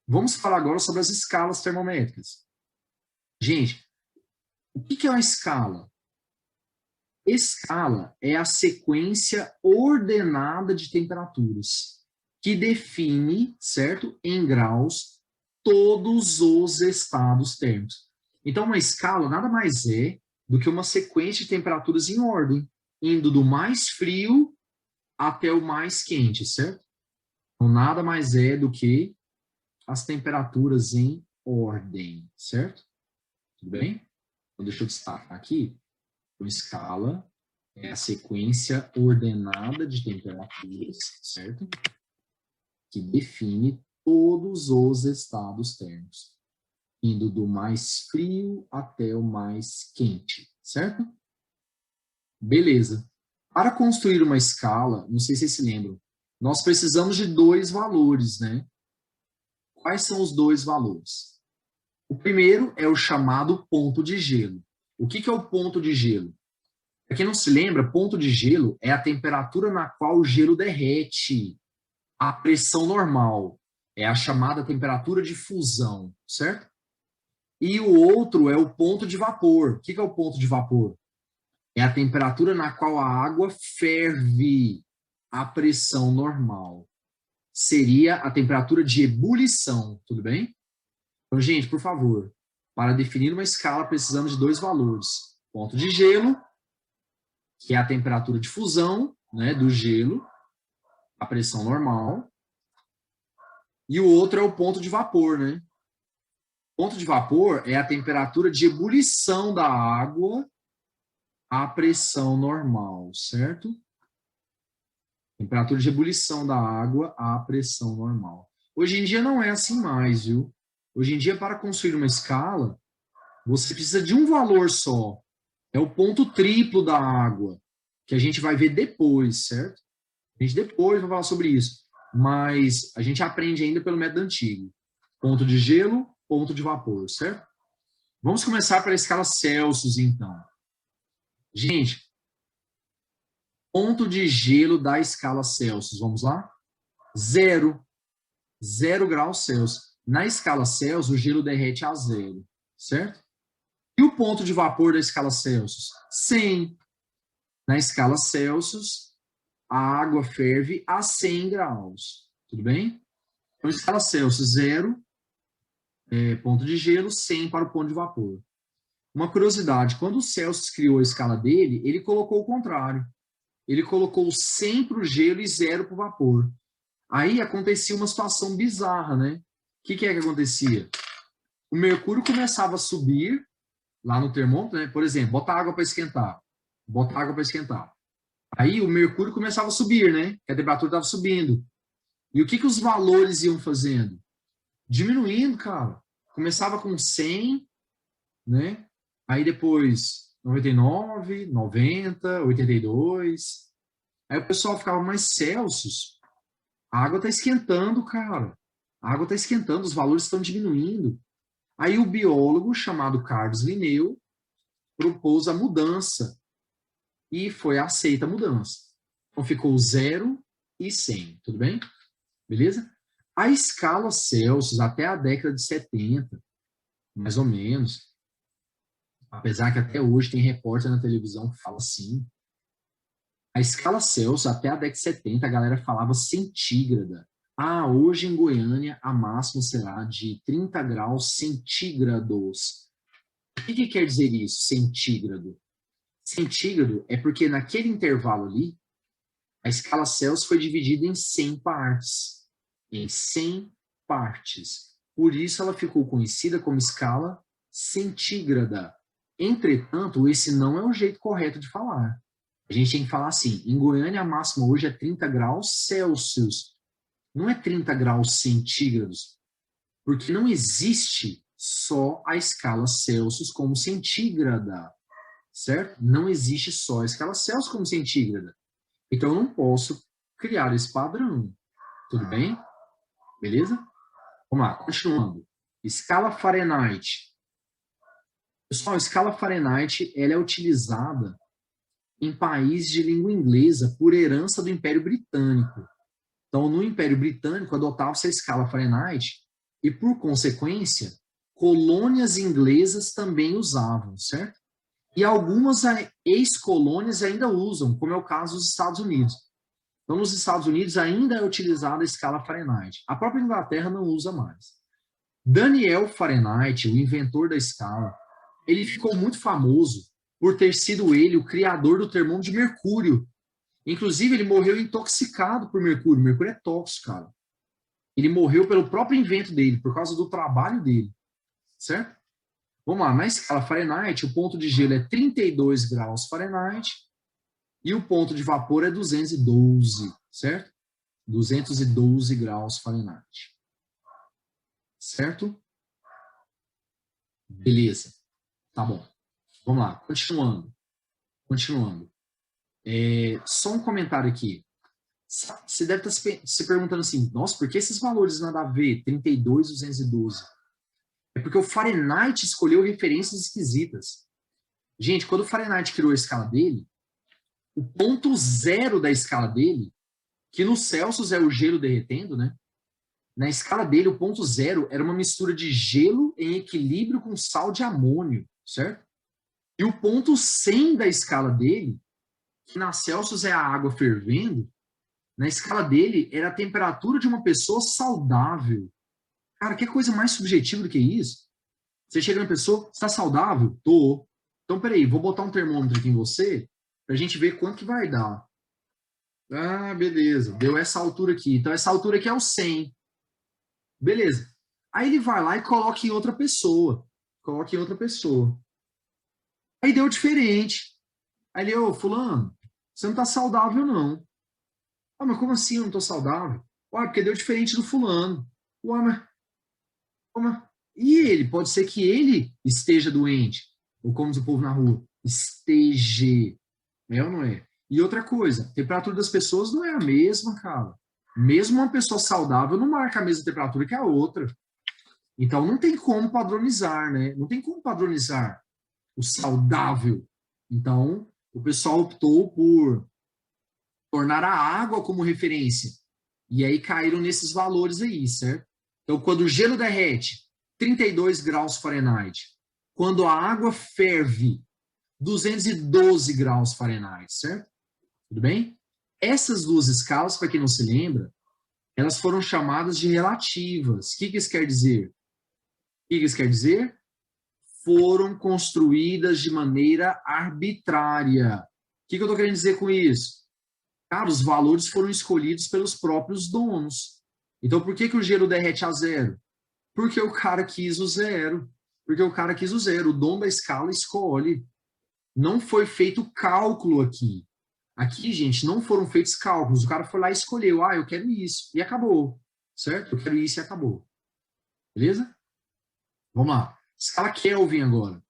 Vamos falar agora sobre as escalas termométricas. Gente, o que é uma escala? Escala é a sequência ordenada de temperaturas que define, certo, em graus, todos os estados térmicos. Então, uma escala nada mais é do que uma sequência de temperaturas em ordem, indo do mais frio até o mais quente, certo? Então, nada mais é do que as temperaturas em ordem, certo? Tudo bem? Então, deixa eu destacar aqui. Então, escala é a sequência ordenada de temperaturas, certo? Que define todos os estados térmicos, indo do mais frio até o mais quente, certo? Beleza. Para construir uma escala, não sei se vocês se lembram, nós precisamos de dois valores, né? Quais são os dois valores? O primeiro é o chamado ponto de gelo. O que é o ponto de gelo? Para quem não se lembra, ponto de gelo é a temperatura na qual o gelo derrete a pressão normal. É a chamada temperatura de fusão, certo? E o outro é o ponto de vapor. O que é o ponto de vapor? É a temperatura na qual a água ferve a pressão normal. Seria a temperatura de ebulição, tudo bem? Então, gente, por favor, para definir uma escala, precisamos de dois valores. Ponto de gelo, que é a temperatura de fusão, né, do gelo, a pressão normal. E o outro é o ponto de vapor, né? Ponto de vapor é a temperatura de ebulição da água à pressão normal, certo? Temperatura de ebulição da água à pressão normal. Hoje em dia não é assim mais, viu? Hoje em dia, para construir uma escala, você precisa de um valor só. É o ponto triplo da água, que a gente vai ver depois, certo? A gente depois vai falar sobre isso. Mas a gente aprende ainda pelo método antigo. Ponto de gelo, ponto de vapor, certo? Vamos começar pela escala Celsius, então. Gente, ponto de gelo da escala Celsius, vamos lá? 0. 0 graus Celsius. Na escala Celsius, o gelo derrete a 0, certo? E o ponto de vapor da escala Celsius? 100. Na escala Celsius, a água ferve a 100 graus. Tudo bem? Então, escala Celsius, 0, ponto de gelo, 100 para o ponto de vapor. Uma curiosidade, quando o Celsius criou a escala dele, ele colocou o contrário. Ele colocou 100 para o gelo e 0 para o vapor. Aí acontecia uma situação bizarra, né? O que é que acontecia? O mercúrio começava a subir lá no termômetro, né? Por exemplo, bota água para esquentar. Bota água para esquentar. Aí o mercúrio começava a subir, né? Que a temperatura estava subindo. E o que os valores iam fazendo? Diminuindo, cara. Começava com 100, né? Aí depois 99, 90, 82. Aí o pessoal ficava, mais Celsius, a água está esquentando, cara. A água está esquentando, os valores estão diminuindo. Aí o biólogo, chamado Carlos Linneu, propôs a mudança. E foi aceita a mudança. Então ficou 0 e 100, tudo bem? Beleza? A escala Celsius, até a década de 70, mais ou menos, apesar que até hoje tem repórter na televisão que fala assim, a escala Celsius, até a década de 70, a galera falava centígrada. Ah, hoje em Goiânia a máxima será de 30 graus centígrados. O que quer dizer isso, centígrado? Centígrado é porque naquele intervalo ali, a escala Celsius foi dividida em 100 partes. Em 100 partes. Por isso ela ficou conhecida como escala centígrada. Entretanto, esse não é o jeito correto de falar. A gente tem que falar assim, em Goiânia a máxima hoje é 30 graus Celsius. Não é 30 graus centígrados. Porque não existe só a escala Celsius como centígrada. Certo? Não existe só a escala Celsius como centígrada. Então, eu não posso criar esse padrão. Tudo bem? Beleza? Vamos lá, continuando. Escala Fahrenheit. Pessoal, a escala Fahrenheit ela é utilizada em países de língua inglesa por herança do Império Britânico. Então, no Império Britânico, adotava-se a escala Fahrenheit e, por consequência, colônias inglesas também usavam, certo? E algumas ex-colônias ainda usam, como é o caso dos Estados Unidos. Então, nos Estados Unidos ainda é utilizada a escala Fahrenheit. A própria Inglaterra não usa mais. Daniel Fahrenheit, o inventor da escala, ele ficou muito famoso por ter sido ele o criador do termômetro de mercúrio. Inclusive, ele morreu intoxicado por mercúrio. Mercúrio é tóxico, cara. Ele morreu pelo próprio invento dele, por causa do trabalho dele. Certo? Vamos lá, na escala Fahrenheit, o ponto de gelo é 32 graus Fahrenheit e o ponto de vapor é 212, certo? 212 graus Fahrenheit. Certo? Beleza. Tá bom. Vamos lá, continuando. Continuando. Só um comentário aqui. Você deve estar se perguntando assim, nossa, por que esses valores nada a ver? 32, 212. É porque o Fahrenheit escolheu referências esquisitas. Gente, quando o Fahrenheit criou a escala dele, o ponto zero da escala dele, que no Celsius é o gelo derretendo, né? Na escala dele, o ponto zero era uma mistura de gelo em equilíbrio com sal de amônio, certo? E o ponto 100 da escala dele, que na Celsius é a água fervendo, na escala dele era a temperatura de uma pessoa saudável. Cara, que coisa mais subjetiva do que isso? Você chega na pessoa, está saudável? Tô. Então, peraí, vou botar um termômetro aqui em você pra gente ver quanto que vai dar. Ah, beleza. Deu essa altura aqui. Então, essa altura aqui é o 100. Beleza. Aí ele vai lá e coloca em outra pessoa. Coloca em outra pessoa. Aí deu diferente. Aí ele, ô, fulano, você não tá saudável, não. Ah, mas como assim eu não tô saudável? Ué, porque deu diferente do fulano. Ué, mas como? E ele, pode ser que ele esteja doente, ou como diz o povo na rua, esteja, é ou não é? E outra coisa, a temperatura das pessoas não é a mesma, cara. Mesmo uma pessoa saudável não marca a mesma temperatura que a outra. Então não tem como padronizar, né? Não tem como padronizar o saudável. Então o pessoal optou por tornar a água como referência. E aí caíram nesses valores aí, certo? Então, quando o gelo derrete, 32 graus Fahrenheit. Quando a água ferve, 212 graus Fahrenheit, certo? Tudo bem? Essas duas escalas, para quem não se lembra, elas foram chamadas de relativas. O que isso quer dizer? O que isso quer dizer? Foram construídas de maneira arbitrária. O que eu estou querendo dizer com isso? Cara, os valores foram escolhidos pelos próprios donos. Então, por que o gelo derrete a zero? Porque o cara quis o zero. Porque o cara quis o zero. O dono da escala escolhe. Não foi feito cálculo aqui. Aqui, gente, não foram feitos cálculos. O cara foi lá e escolheu. Ah, eu quero isso. E acabou. Certo? Eu quero isso e acabou. Beleza? Vamos lá. Escala Kelvin agora.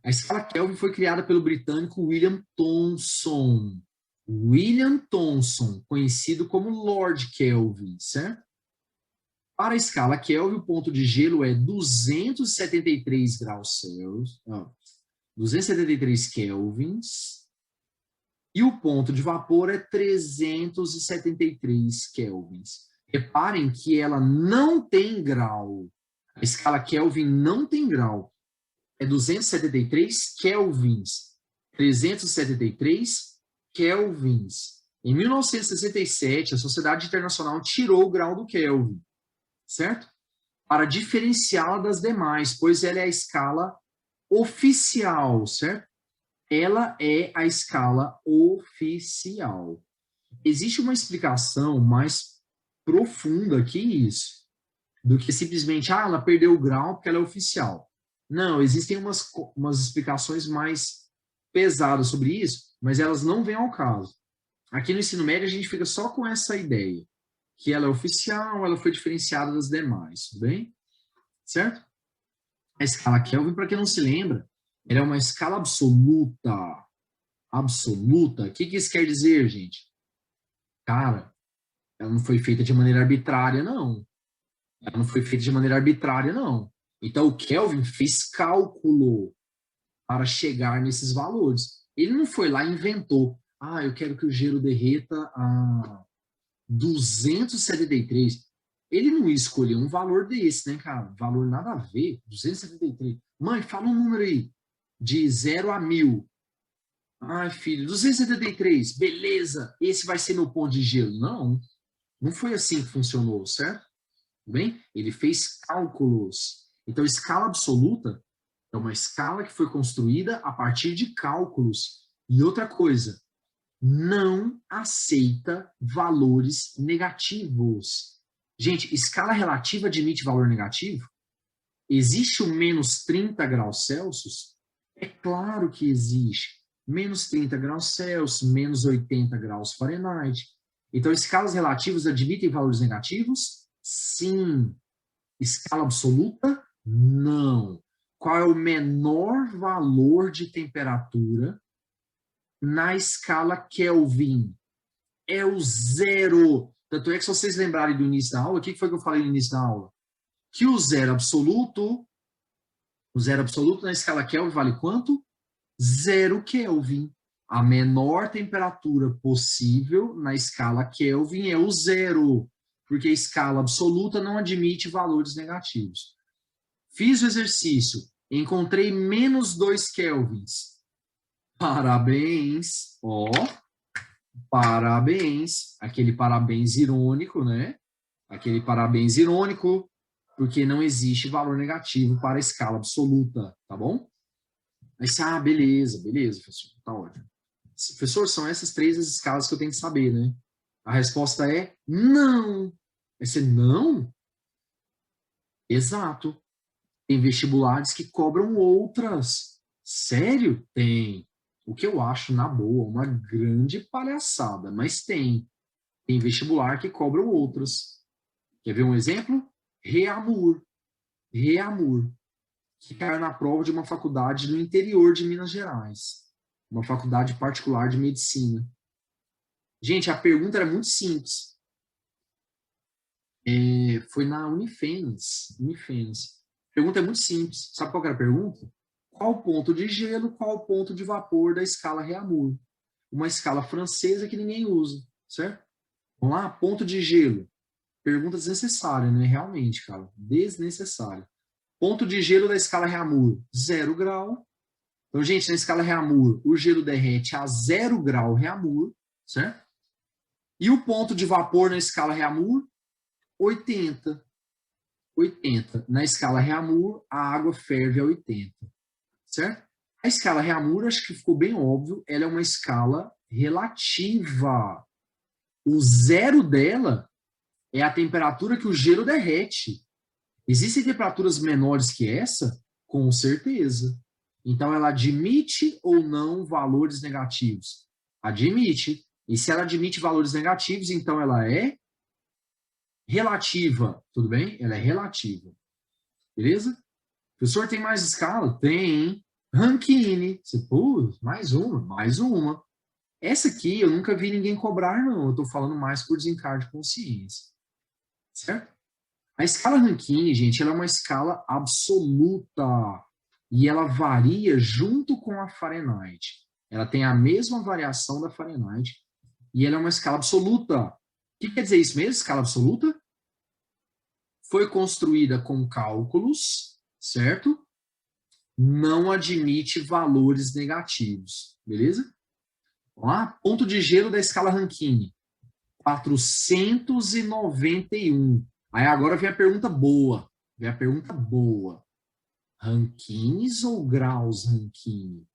A escala Kelvin foi criada pelo britânico William Thomson. William Thomson, conhecido como Lord Kelvin, certo? Para a escala Kelvin, o ponto de gelo é 273 graus Celsius, 273 kelvins, e o ponto de vapor é 373 kelvins. Reparem que ela não tem grau. A escala Kelvin não tem grau. É 273 kelvins. 373 kelvins. Em 1967, a Sociedade Internacional tirou o grau do Kelvin, certo? Para diferenciá-la das demais, pois ela é a escala oficial, certo? Ela é a escala oficial. Existe uma explicação mais profunda que isso, do que simplesmente, ela perdeu o grau porque ela é oficial. Não, existem umas explicações mais pesadas sobre isso, mas elas não vêm ao caso. Aqui no ensino médio a gente fica só com essa ideia, que ela é oficial, ela foi diferenciada das demais, tudo bem? Certo? A escala Kelvin, para quem não se lembra, ela é uma escala absoluta. Absoluta. O que isso quer dizer, gente? Cara, ela não foi feita de maneira arbitrária, não. Ela não foi feita de maneira arbitrária, não. Então, o Kelvin fez cálculo para chegar nesses valores. Ele não foi lá e inventou. Eu quero que o gelo derreta a 273. Ele não ia escolher um valor desse, né, cara? Valor nada a ver. 273. Mãe, fala um número aí. De 0 a 1000. Ai, filho, 273. Beleza. Esse vai ser meu ponto de gelo. Não. Não foi assim que funcionou, certo? Tudo bem? Ele fez cálculos. Então, escala absoluta é uma escala que foi construída a partir de cálculos. E outra coisa, não aceita valores negativos. Gente, escala relativa admite valor negativo? Existe o menos 30 graus Celsius? É claro que existe. Menos 30 graus Celsius, menos 80 graus Fahrenheit. Então, escalas relativas admitem valores negativos? Sim. Escala absoluta? Não. Qual é o menor valor de temperatura na escala Kelvin? É o zero. Tanto é que, se vocês lembrarem do início da aula, o que foi que eu falei no início da aula? Que o zero absoluto na escala Kelvin vale quanto? 0 Kelvin. A menor temperatura possível na escala Kelvin é o zero, porque a escala absoluta não admite valores negativos. Fiz o exercício, encontrei menos 2 kelvins. Parabéns, ó, parabéns. Aquele parabéns irônico, né? Aquele parabéns irônico, porque não existe valor negativo para a escala absoluta, tá bom? Aí você, beleza, professor, tá ótimo. Professor, são essas 3 as escalas que eu tenho que saber, né? A resposta é não. Aí você, não? Exato. Tem vestibulares que cobram outras. Sério? Tem. O que eu acho, na boa, uma grande palhaçada, mas tem. Tem vestibular que cobram outras. Quer ver um exemplo? Reamur. Reamur. Que caiu na prova de uma faculdade no interior de Minas Gerais. Uma faculdade particular de medicina. Gente, a pergunta era muito simples. Foi na Unifenas. A pergunta é muito simples. Sabe qual que era a pergunta? Qual o ponto de gelo, qual o ponto de vapor da escala Reaumur? Uma escala francesa que ninguém usa, certo? Vamos lá? Ponto de gelo. Pergunta desnecessária, né? Realmente, cara. Desnecessária. Ponto de gelo da escala Reaumur, 0 grau. Então, gente, na escala Reaumur, o gelo derrete a 0 grau Reaumur, certo? E o ponto de vapor na escala Reaumur, 80. 80. Na escala Reaumur, a água ferve a 80, certo? A escala Reaumur, acho que ficou bem óbvio, ela é uma escala relativa. O zero dela é a temperatura que o gelo derrete. Existem temperaturas menores que essa? Com certeza. Então, ela admite ou não valores negativos? Admite. E se ela admite valores negativos, então ela é relativa. Tudo bem? Ela é relativa. Beleza? Professor, tem mais escala? Tem. Rankine. Pô, mais uma. Essa aqui eu nunca vi ninguém cobrar, não. Eu estou falando mais por desencargo de consciência. Certo? A escala Rankine, gente, ela é uma escala absoluta. E ela varia junto com a Fahrenheit. Ela tem a mesma variação da Fahrenheit. E ela é uma escala absoluta. O que quer dizer isso mesmo, escala absoluta? Foi construída com cálculos, certo? Não admite valores negativos, beleza? Vamos lá? Ponto de gelo da escala Rankine, 491. Aí agora vem a pergunta boa. Rankines ou graus Rankine?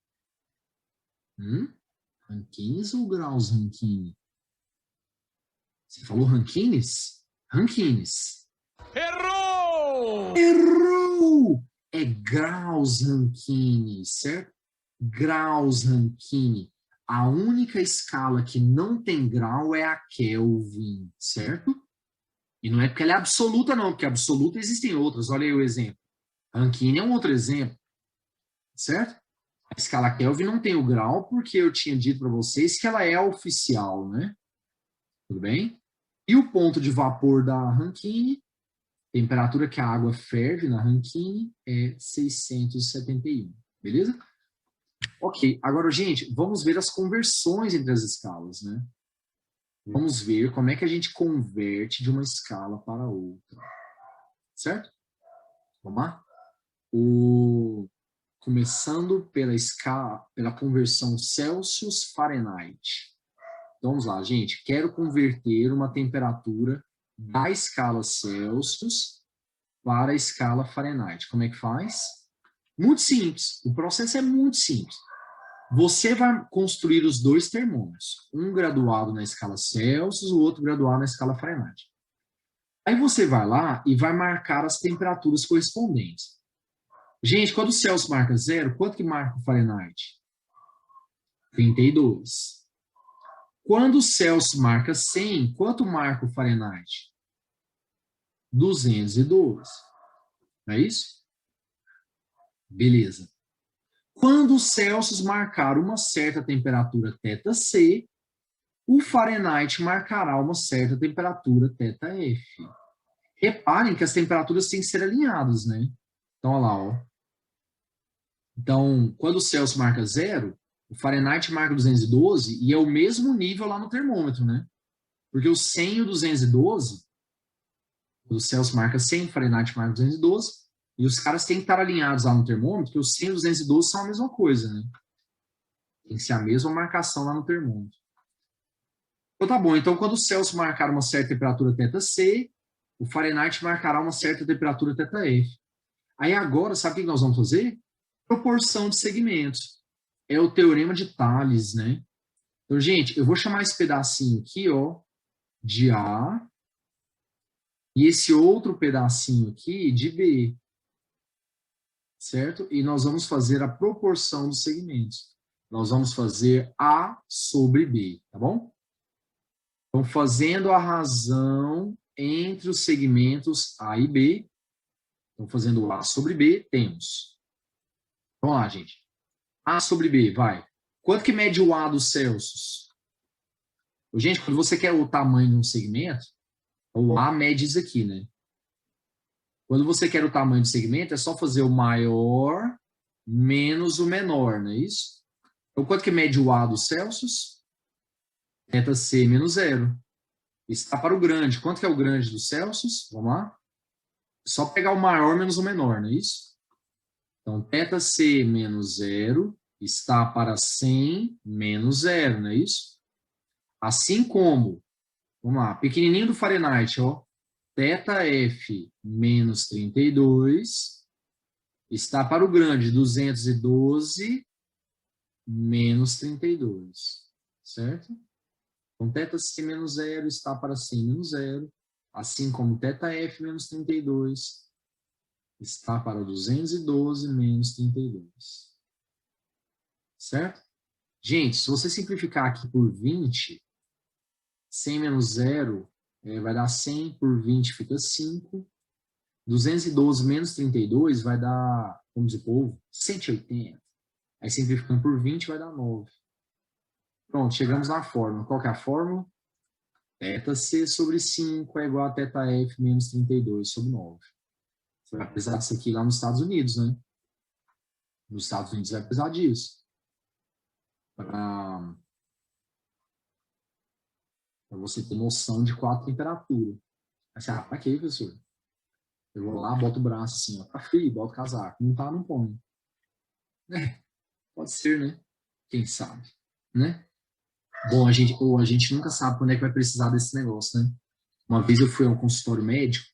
Rankines ou graus Rankine? Você falou Rankines? Rankines. Errou! Errou! É graus Rankine, certo? Graus Rankine. A única escala que não tem grau é a Kelvin, certo? E não é porque ela é absoluta, não, porque absoluta existem outras. Olha aí o exemplo. Rankine é um outro exemplo, certo? A escala Kelvin não tem o grau, porque eu tinha dito para vocês que ela é oficial, né? Tudo bem? E o ponto de vapor da Rankine, temperatura que a água ferve na Rankine, é 671, beleza? Ok, agora, gente, vamos ver as conversões entre as escalas, né? Vamos ver como é que a gente converte de uma escala para outra. Certo? Vamos lá? Começando pela conversão Celsius-Fahrenheit. Então, vamos lá, gente. Quero converter uma temperatura da escala Celsius para a escala Fahrenheit. Como é que faz? Muito simples. O processo é muito simples. Você vai construir os dois termômetros. Um graduado na escala Celsius, o outro graduado na escala Fahrenheit. Aí você vai lá e vai marcar as temperaturas correspondentes. Gente, quando o Celsius marca 0, quanto que marca o Fahrenheit? 32. Quando o Celsius marca 100, quanto marca o Fahrenheit? 212. Não é isso? Beleza. Quando o Celsius marcar uma certa temperatura θC, o Fahrenheit marcará uma certa temperatura θF. Reparem que as temperaturas têm que ser alinhadas, né? Então, olha lá, ó. Então, quando o Celsius marca 0, o Fahrenheit marca 212 e é o mesmo nível lá no termômetro, né? Porque o 100 e o 212, o Celsius marca 100, o Fahrenheit marca 212, e os caras têm que estar alinhados lá no termômetro, porque o 100 e o 212 são a mesma coisa, né? Tem que ser a mesma marcação lá no termômetro. Então tá bom, então quando o Celsius marcar uma certa temperatura θC, o Fahrenheit marcará uma certa temperatura θF. Aí agora, sabe o que nós vamos fazer? Proporção de segmentos. É o teorema de Thales, né? Então, gente, eu vou chamar esse pedacinho aqui, ó, de A, e esse outro pedacinho aqui de B, certo? E nós vamos fazer a proporção dos segmentos. Nós vamos fazer A sobre B, tá bom? Então, fazendo a razão entre os segmentos A e B, então, fazendo A sobre B, temos. Vamos lá, gente. A sobre B, vai. Quanto que mede o A dos Celsius? Gente, quando você quer o tamanho de um segmento, o A mede isso aqui, né? Quando você quer o tamanho do segmento, é só fazer o maior menos o menor, não é isso? Então, quanto que mede o A dos Celsius? θC menos 0. Está para o grande. Quanto que é o grande dos Celsius? Vamos lá. É só pegar o maior menos o menor, não é isso? Então, θC menos 0 está para 100 menos 0, não é isso? Assim como, vamos lá, pequenininho do Fahrenheit, ó, θF menos 32 está para o grande, 212 menos 32, certo? Então, θC menos 0 está para 100 menos 0, assim como θF menos 32 está para 212 menos 32. Certo? Gente, se você simplificar aqui por 20, 100 menos 0 vai dar 100 por 20 fica 5. 212 menos 32 vai dar, vamos dizer, povo, 180. Aí simplificando por 20 vai dar 9. Pronto, chegamos na fórmula. Qual que é a fórmula? θC sobre 5 é igual a θF menos 32 sobre 9. Você vai precisar disso aqui lá nos Estados Unidos, né? Nos Estados Unidos vai precisar disso. Para você ter noção de qual a temperatura. Aí você, pra quê, professor? Eu vou lá, boto o braço assim, ó, tá frio, boto o casaco. Não tá, não põe. Pode ser, né? Quem sabe, né? Bom, a gente nunca sabe quando é que vai precisar desse negócio, né? Uma vez eu fui a um consultório médico,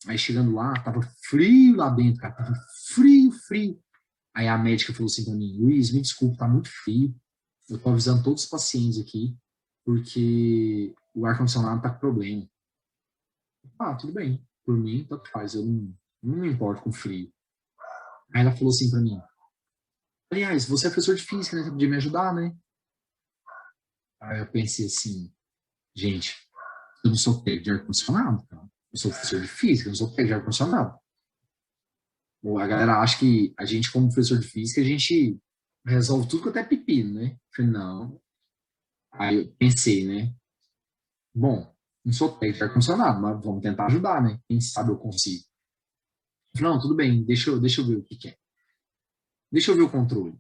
aí chegando lá, tava frio lá dentro, cara, tava frio, frio. Aí a médica falou assim pra mim, Luiz, me desculpe, tá muito frio. Eu tô avisando todos os pacientes aqui, porque o ar-condicionado tá com problema. Ah, tudo bem, por mim, tanto faz, eu não me importo com frio. Aí ela falou assim pra mim, aliás, você é professor de física, né? Você podia me ajudar, né? Aí eu pensei assim, gente, eu não sou técnico de ar-condicionado, cara. Eu sou professor de física, eu não sou técnico de ar-condicionado. A galera acha que a gente, como professor de física, a gente resolve tudo quanto é pepino, né? Eu falei, não. Aí eu pensei, né? Bom, não sou técnico de ar-condicionado, mas vamos tentar ajudar, né? Quem sabe eu consigo. Eu falei, não, tudo bem, deixa eu ver o que é. Deixa eu ver o controle.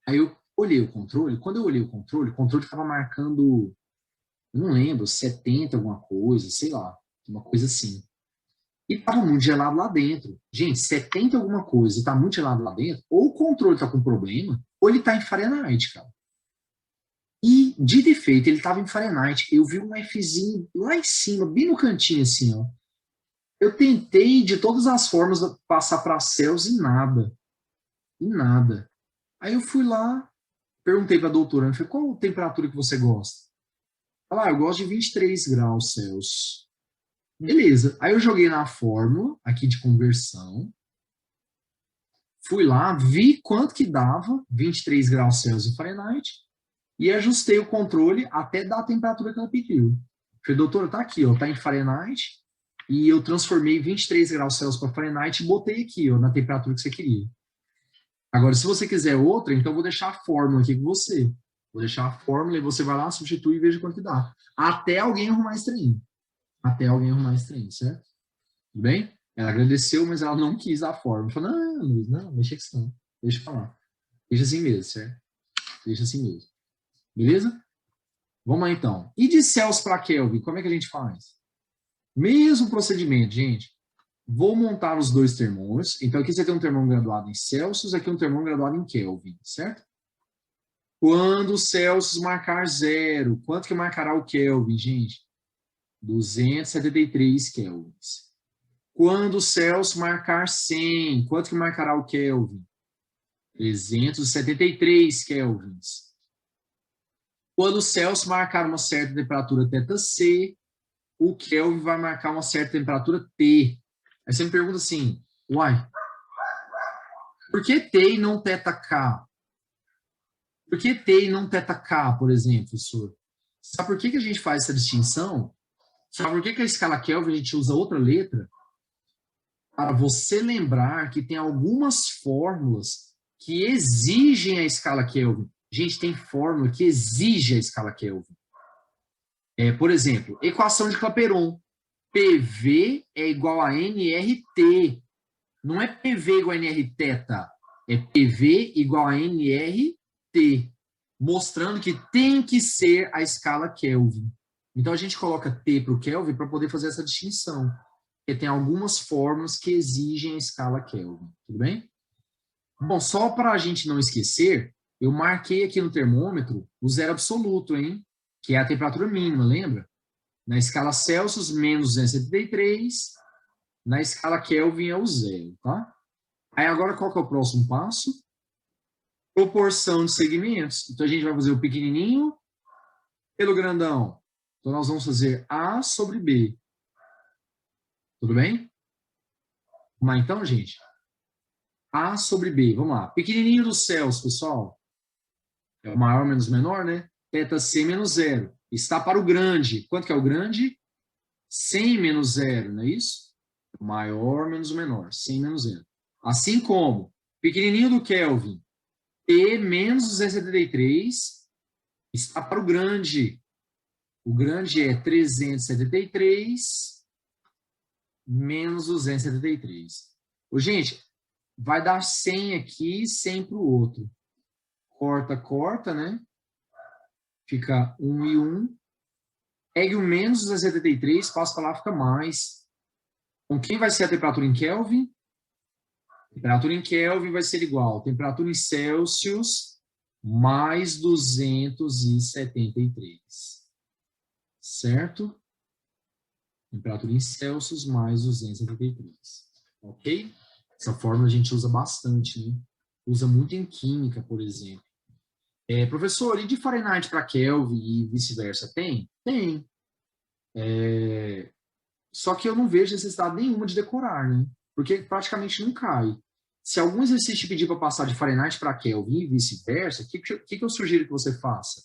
Aí eu olhei o controle. Quando eu olhei o controle estava marcando eu não lembro, 70 alguma coisa, sei lá, uma coisa assim. E tava muito gelado lá dentro. Gente, 70 alguma coisa e tá muito gelado lá dentro, ou o controle tá com problema, ou ele tá em Fahrenheit, cara. E, de defeito, ele tava em Fahrenheit. Eu vi um Fzinho lá em cima, bem no cantinho, assim, ó. Eu tentei, de todas as formas, passar para Celsius e nada. E nada. Aí eu fui lá, perguntei pra doutora, falei, qual a temperatura que você gosta? Ela, eu gosto de 23 graus Celsius. Beleza. Aí eu joguei na fórmula, aqui de conversão. Fui lá, vi quanto que dava, 23 graus Celsius em Fahrenheit, e ajustei o controle até dar a temperatura que ela pediu. Falei, doutora, tá aqui, ó, tá em Fahrenheit, e eu transformei 23 graus Celsius para Fahrenheit e botei aqui, ó, na temperatura que você queria. Agora, se você quiser outra, então eu vou deixar a fórmula aqui com você. Vou deixar a fórmula e você vai lá, substitui e veja quanto que dá. Até alguém arrumar esse trem. Até alguém arrumar esse trem, certo? Tudo bem? Ela agradeceu, mas ela não quis a fórmula. Falou, não, Luiz, não, deixa que não. Deixa eu falar. Deixa assim mesmo, certo? Deixa assim mesmo. Beleza? Vamos lá, então. E de Celsius para Kelvin, como é que a gente faz? Mesmo procedimento, gente. Vou montar os dois termômetros. Então, aqui você tem um termômetro graduado em Celsius, aqui um termômetro graduado em Kelvin, certo? Quando o Celsius marcar 0, quanto que marcará o Kelvin, gente? 273 kelvins. Quando o Celsius marcar 100, quanto que marcará o Kelvin? 373 kelvins. Quando o Celsius marcar uma certa temperatura θc, o Kelvin vai marcar uma certa temperatura T. Aí você me pergunta assim, uai, por que T e não θk? Por que T e não θk, por exemplo, professor? Sabe por que a gente faz essa distinção? Sabe por que a escala Kelvin a gente usa outra letra? Para você lembrar que tem algumas fórmulas que exigem a escala Kelvin. Gente, tem fórmula que exige a escala Kelvin. Por exemplo, equação de Clapeyron. PV é igual a nRT. Não é PV igual a nRθ. É PV igual a nRT. Mostrando que tem que ser a escala Kelvin. Então, a gente coloca T para o Kelvin para poder fazer essa distinção. Porque tem algumas fórmulas que exigem a escala Kelvin. Tudo bem? Bom, só para a gente não esquecer, eu marquei aqui no termômetro o zero absoluto, hein? Que é a temperatura mínima, lembra? Na escala Celsius, menos 273. Na escala Kelvin é o zero, tá? Aí agora qual que é o próximo passo? Proporção de segmentos. Então a gente vai fazer o pequenininho pelo grandão. Então nós vamos fazer A sobre B. Tudo bem? Vamos lá então, gente? A sobre B. Vamos lá. Pequenininho do Celsius, pessoal. É o maior menos o menor, né? θc menos zero. Está para o grande. Quanto que é o grande? 100 menos zero, não é isso? O maior menos o menor. 100 menos zero. Assim como, pequenininho do Kelvin, T menos 273 está para o grande. O grande é 373 menos 273. Ô, gente, vai dar 100 aqui, 100 para o outro. Corta, corta, né? Fica 1 e 1. Pegue o menos 273, passa para lá, fica mais. Então, quem vai ser a temperatura em Kelvin? Temperatura em Kelvin vai ser igual a temperatura em Celsius mais 273. Certo? Temperatura em Celsius mais 273. Ok? Essa fórmula a gente usa bastante, né? Usa muito em química, por exemplo. Professor, e de Fahrenheit para Kelvin e vice-versa? Tem? Tem. Só que eu não vejo necessidade nenhuma de decorar, né? Porque praticamente não cai. Se algum exercício te pedir para passar de Fahrenheit para Kelvin e vice-versa, o que eu sugiro que você faça?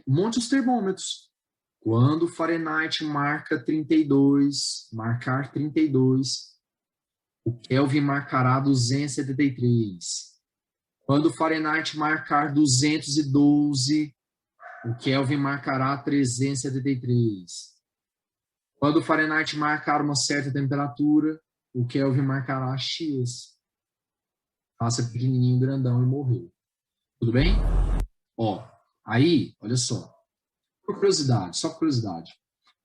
Monte os termômetros. Quando Fahrenheit marcar 32, o Kelvin marcará 273. Quando Fahrenheit marcar 212, o Kelvin marcará 373. Quando Fahrenheit marcar uma certa temperatura, o Kelvin marcará X. Faça pequenininho, grandão e morreu. Tudo bem? Ó, aí, olha só. Por curiosidade, só por curiosidade.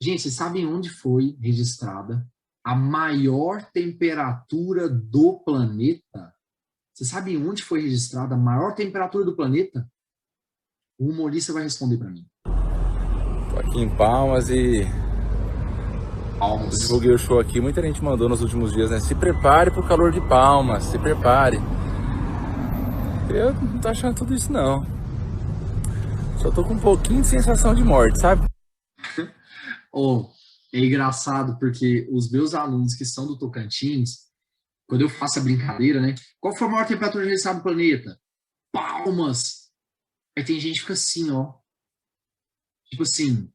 Gente, vocês sabem onde foi registrada a maior temperatura do planeta? Vocês sabem onde foi registrada a maior temperatura do planeta? O humorista vai responder para mim. Tô aqui em Palmas e Palmas. divulguei o show aqui. Muita gente mandou nos últimos dias, né? Se prepare pro calor de Palmas, se prepare. Eu não tô achando tudo isso, não. Só tô com um pouquinho de sensação de morte, sabe? Oh, é engraçado porque os meus alunos que são do Tocantins, quando eu faço a brincadeira, né? Qual foi a maior temperatura registrada do planeta? Palmas! Aí tem gente que fica assim, ó. Tipo assim,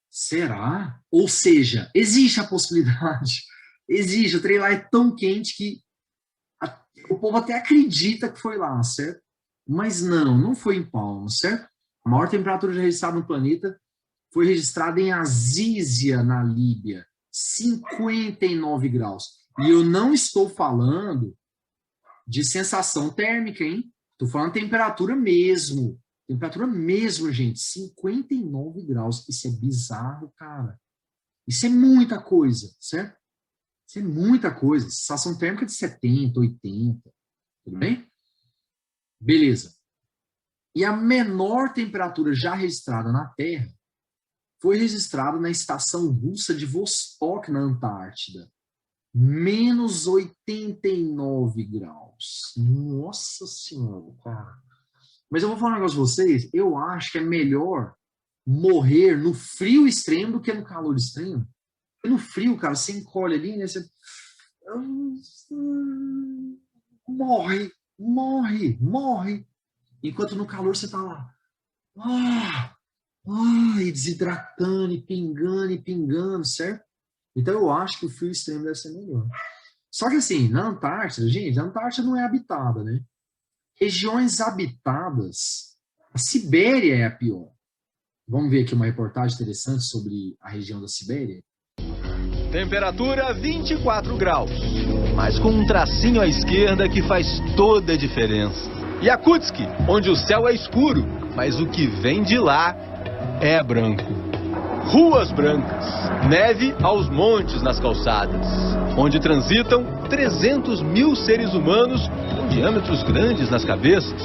será? Ou seja, existe a possibilidade. Existe. O trem lá é tão quente que o povo até acredita que foi lá, certo? Mas não foi em Palmas, certo? A maior temperatura já registrada no planeta foi registrada em Azizia, na Líbia, 59 graus. E eu não estou falando de sensação térmica, hein? Estou falando temperatura mesmo. Temperatura mesmo, gente. 59 graus. Isso é bizarro, cara. Isso é muita coisa, certo? Isso é muita coisa. Sensação térmica de 70, 80. Tudo bem? Beleza. E a menor temperatura já registrada na Terra foi registrada na estação russa de Vostok, na Antártida. Menos 89 graus. Nossa Senhora, cara. Mas eu vou falar um negócio pra vocês. Eu acho que é melhor morrer no frio extremo do que no calor extremo. Porque no frio, cara, você encolhe ali, né? Você morre. Enquanto no calor você tá lá. E desidratando, e pingando, certo? Então eu acho que o frio extremo deve ser melhor. Só que assim, na Antártida, gente, a Antártida não é habitada, né? Regiões habitadas, a Sibéria é a pior. Vamos ver aqui uma reportagem interessante sobre a região da Sibéria. Temperatura 24 graus, mas com um tracinho à esquerda que faz toda a diferença. Yakutsk, onde o céu é escuro, mas o que vem de lá é branco. Ruas brancas, neve aos montes nas calçadas, onde transitam 300 mil seres humanos com diâmetros grandes nas cabeças.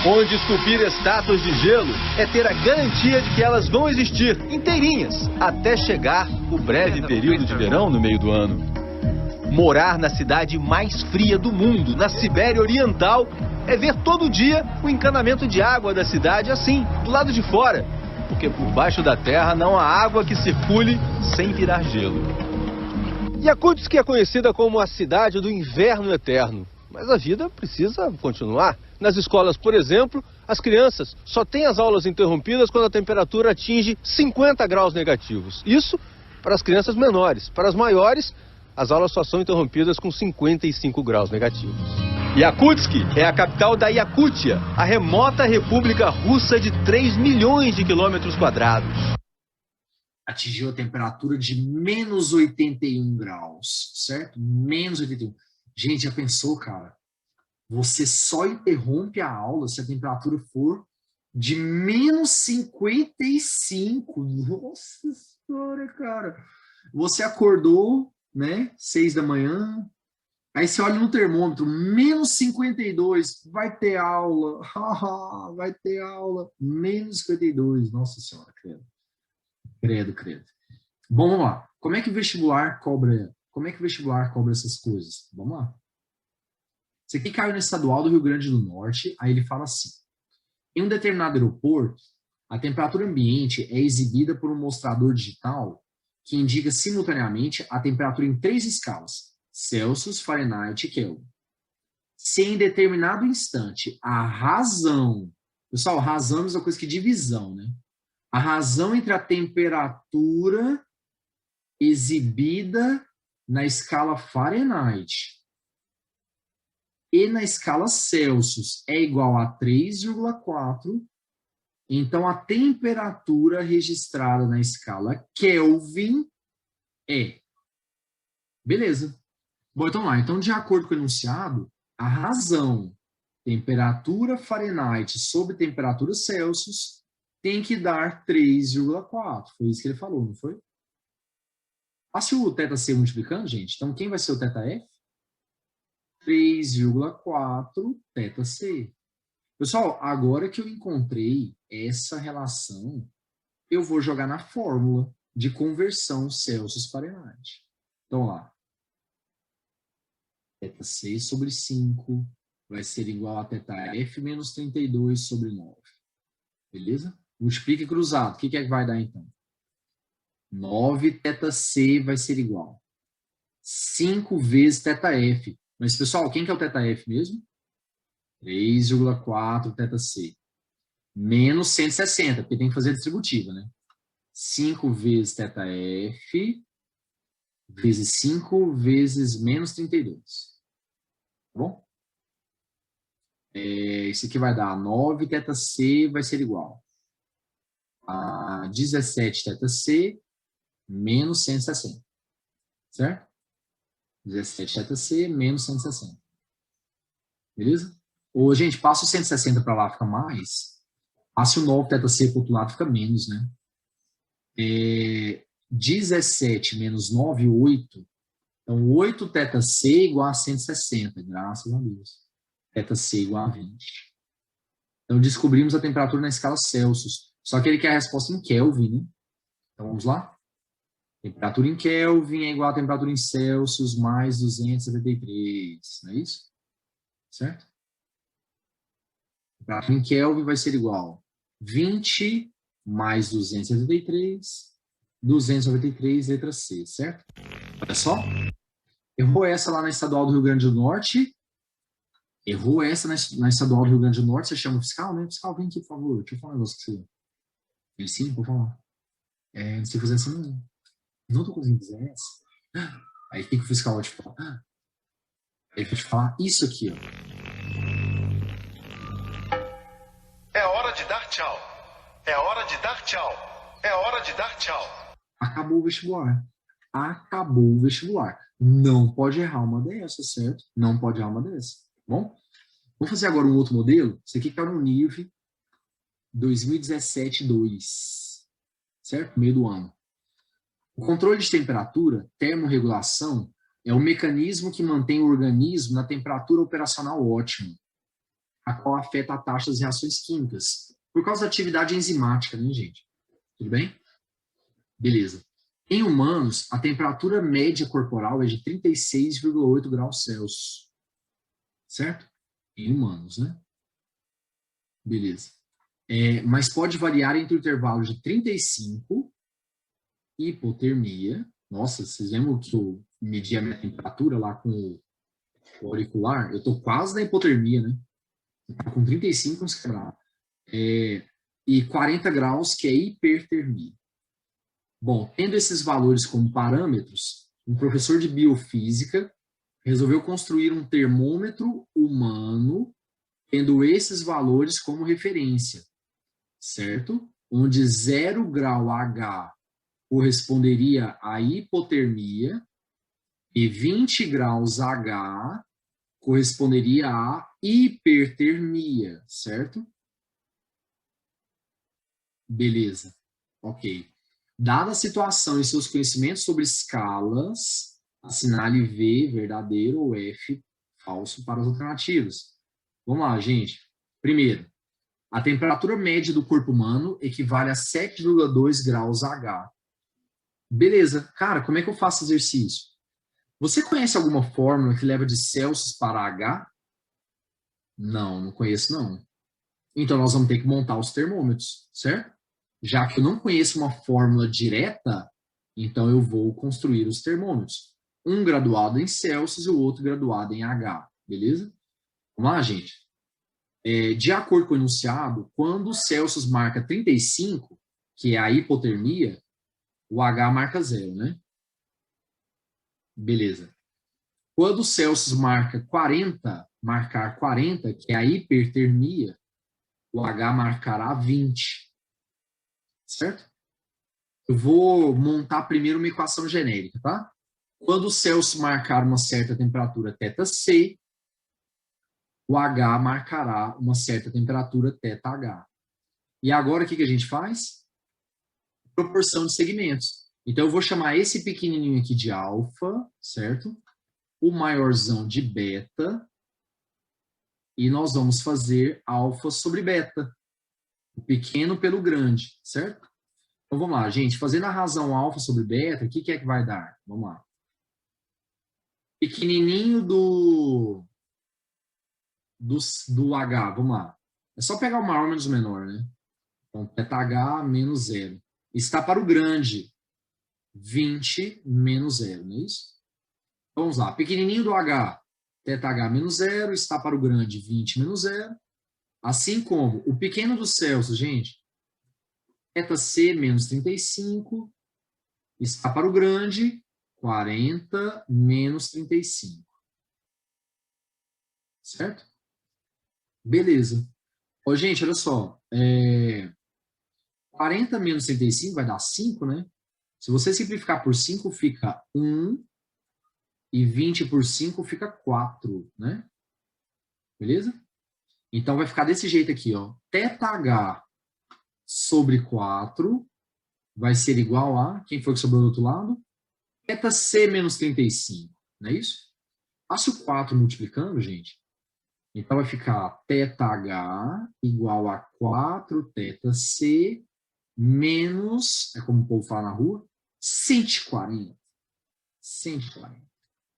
Onde esculpir estátuas de gelo é ter a garantia de que elas vão existir inteirinhas até chegar o breve período de verão no meio do ano. Morar na cidade mais fria do mundo, na Sibéria Oriental, é ver todo dia o encanamento de água da cidade assim, do lado de fora, porque por baixo da terra não há água que circule sem virar gelo. Yakutsk é conhecida como a cidade do inverno eterno, mas a vida precisa continuar. Nas escolas, por exemplo, as crianças só têm as aulas interrompidas quando a temperatura atinge 50 graus negativos. Isso para as crianças menores. Para as maiores, as aulas só são interrompidas com 55 graus negativos. Yakutsk é a capital da Iacútia, a remota república russa de 3 milhões de quilômetros quadrados. Atingiu a temperatura de menos 81 graus, certo? Menos 81. Gente, já pensou, cara? Você só interrompe a aula se a temperatura for de menos 55. Nossa senhora, cara. Você acordou, né? 6 da manhã. Aí você olha no termômetro, menos 52. Vai ter aula. Vai ter aula. Menos 52. Nossa senhora, credo. Credo. Bom, vamos lá. Como é que o vestibular cobra essas coisas? Vamos lá. Esse aqui caiu no estadual do Rio Grande do Norte, aí ele fala assim: em um determinado aeroporto, a temperatura ambiente é exibida por um mostrador digital que indica simultaneamente a temperatura em 3 escalas: Celsius, Fahrenheit e Kelvin. Se em determinado instante a razão... Pessoal, razão é a mesma coisa que divisão, né? A razão entre a temperatura exibida na escala Fahrenheit e na escala Celsius é igual a 3,4, então a temperatura registrada na escala Kelvin é. Beleza. Bom, então lá. Então, de acordo com o enunciado, a razão temperatura Fahrenheit sobre temperatura Celsius tem que dar 3,4. Foi isso que ele falou, não foi? Passe o θc multiplicando, gente. Então, quem vai ser o θf? 3,4 θc. Pessoal, agora que eu encontrei essa relação, eu vou jogar na fórmula de conversão Celsius-Fahrenheit. Então, lá. θc sobre 5 vai ser igual a θf menos 32 sobre 9. Beleza? Multiplica cruzado. O que é que vai dar, então? 9 θc vai ser igual 5 vezes θf. Mas, pessoal, quem que é o θf mesmo? 3,4 θc. Menos 160, porque tem que fazer a distributiva, né? 5 vezes θf vezes 5 vezes menos 32. Tá bom? Isso aqui vai dar 9 θc vai ser igual a 17 θc menos 160. Certo? 17 θc menos 160. Beleza? Ou, gente, passa o 160 para lá, fica mais. Passa o 9 θc para o outro lado, fica menos, né? 17 menos 9, 8. Então, 8 θc igual a 160, graças a Deus. θc igual a 20. Então, descobrimos a temperatura na escala Celsius. Só que ele quer a resposta em Kelvin, né? Então, vamos lá? Temperatura em Kelvin é igual a temperatura em Celsius mais 273. Não é isso? Certo? Temperatura em Kelvin vai ser igual a 20 mais 273, 293, letra C, certo? Olha só. Errou essa lá na Estadual do Rio Grande do Norte. Errou essa na Estadual do Rio Grande do Norte. Você chama o fiscal, né? Fiscal, vem aqui, por favor. Deixa eu falar um negócio com você. Ele sim, por favor. Não sei fazer assim, não. Não tô conseguindo fazer essa. Aí o que o fiscal vai te falar? Ele vai te falar isso aqui, ó. É hora de dar tchau. É hora de dar tchau. É hora de dar tchau. Acabou o vestibular. Acabou o vestibular. Não pode errar uma dessa, certo? Não pode errar uma dessa. Bom? Vou fazer agora um outro modelo. Esse aqui está no NIV 2017-2. Certo? Meio do ano. O controle de temperatura, termorregulação, é o mecanismo que mantém o organismo na temperatura operacional ótima, a qual afeta a taxa das reações químicas, por causa da atividade enzimática, né, gente? Tudo bem? Beleza. Em humanos, a temperatura média corporal é de 36,8 graus Celsius. Certo? Em humanos, né? Beleza. Mas pode variar entre o intervalo de 35, hipotermia. Nossa, vocês lembram que eu medi a minha temperatura lá com o auricular? Eu tô quase na hipotermia, né? Com 35, vamos quebrar. E 40 graus, que é hipertermia. Bom, tendo esses valores como parâmetros, um professor de biofísica resolveu construir um termômetro humano tendo esses valores como referência, certo? Onde 0 grau H corresponderia à hipotermia e 20 graus H corresponderia à hipertermia, certo? Beleza. Ok. Dada a situação e seus conhecimentos sobre escalas, assinale V, verdadeiro, ou F, falso, para as alternativas. Vamos lá, gente. Primeiro, a temperatura média do corpo humano equivale a 7,2 graus H. Beleza. Cara, como é que eu faço exercício? Você conhece alguma fórmula que leva de Celsius para H? Não, não conheço, não. Então, nós vamos ter que montar os termômetros, certo? Já que eu não conheço uma fórmula direta, então eu vou construir os termômetros. Um graduado em Celsius e o outro graduado em H, beleza? Vamos lá, gente. De acordo com o enunciado, quando o Celsius marca 35, que é a hipotermia, o H marca 0, né? Beleza. Quando o Celsius marcar 40, que é a hipertermia, o H marcará 20. Certo? Eu vou montar primeiro uma equação genérica, tá? Quando o Celsius marcar uma certa temperatura θc, o H marcará uma certa temperatura θH. E agora, o que a gente faz? Proporção de segmentos. Então, eu vou chamar esse pequenininho aqui de alfa, certo? O maiorzão de beta. E nós vamos fazer alfa sobre beta. O pequeno pelo grande, certo? Então, vamos lá, gente. Fazendo a razão alfa sobre beta, o que é que vai dar? Vamos lá. Pequenininho do H, vamos lá. É só pegar o maior menos o menor, né? Então, θH menos 0. Está para o grande, 20 menos 0, não é isso? Então, vamos lá. Pequenininho do H, θH menos 0, está para o grande, 20 menos 0. Assim como o pequeno do Celsius, gente, θC menos 35, está para o grande, 40 menos 35. Certo? Beleza. Ô, gente, olha só. 40 menos 35 vai dar 5, né? Se você simplificar por 5, fica 1. E 20 por 5 fica 4, né? Beleza? Então, vai ficar desse jeito aqui, ó. θH sobre 4 vai ser igual a... Quem foi que sobrou do outro lado? θC menos 35, não é isso? Faça o 4 multiplicando, gente. Então, vai ficar θH igual a 4 θC menos, é como o povo fala na rua, 140. 140.